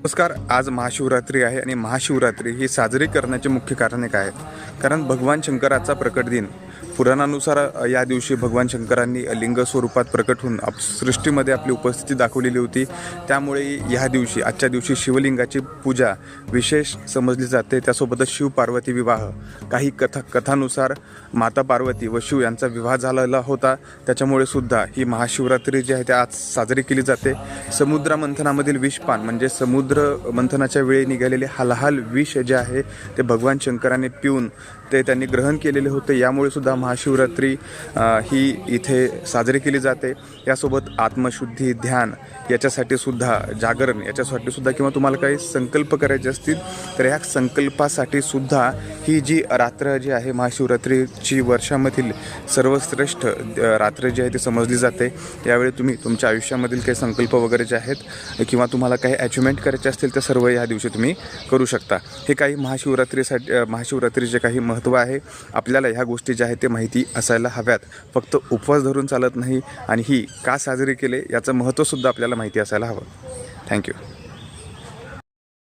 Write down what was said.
नमस्कार. आज महाशिवरात्री आहे आणि महाशिवरात्री ही साजरी करण्याचे मुख्य कारणे काय आहेत? कारण भगवान शंकराचा प्रकट दिन. पुराणानुसार या दिवशी भगवान शंकरांनी लिंग स्वरूपात प्रकट होऊन सृष्टीमध्ये आपली उपस्थिती दाखवलेली होती. त्यामुळे ह्या दिवशी, आजच्या दिवशी शिवलिंगाची पूजा विशेष समजली जाते. त्यासोबतच शिव पार्वती विवाह, काही कथानुसार माता पार्वती व शिव यांचा विवाह झालेला होता. त्याच्यामुळे सुद्धा ही महाशिवरात्री जी आहे ती आज साजरी केली जाते. समुद्र मंथनामधील विषपान म्हणजे समुद्र मंथनाच्या वेळी निघालेले हलाहल विष जे आहे ते भगवान शंकराने पिऊन ते त्यांनी ग्रहण केलेले होते. यामुळे सुद्धा महाशिवरात्री ही इथे साजरी केली जाते. यासोबत आत्मशुद्धी, ध्यान याच्यासाठी सुद्धा, जागरण याच्यासाठी सुद्धा, किंवा तुम्हाला काही संकल्प करायचे असतील तर ह्या संकल्पासाठी सुद्धा ही जी रात्र जी आहे महाशिवरात्रीची वर्षामधील सर्वश्रेष्ठ रात्र जी आहे ती समजली जाते. यावेळी तुम्ही तुमच्या आयुष्यामधील काही संकल्प वगैरे जे आहेत किंवा तुम्हाला काही अचिव्हमेंट करायचे असतील तर सर्व या दिवशी तुम्ही करू शकता. हे काही महाशिवरात्रीचे काही महत्त्व आहे. आपल्याला ह्या गोष्टी ज्या आहेत ते माहिती असायला हव्यात. फक्त उपवास धरून चालत नाही आणि ही का साजरी केले याचं महत्त्वसुद्धा आपल्याला माहिती असायला हवं. थँक्यू.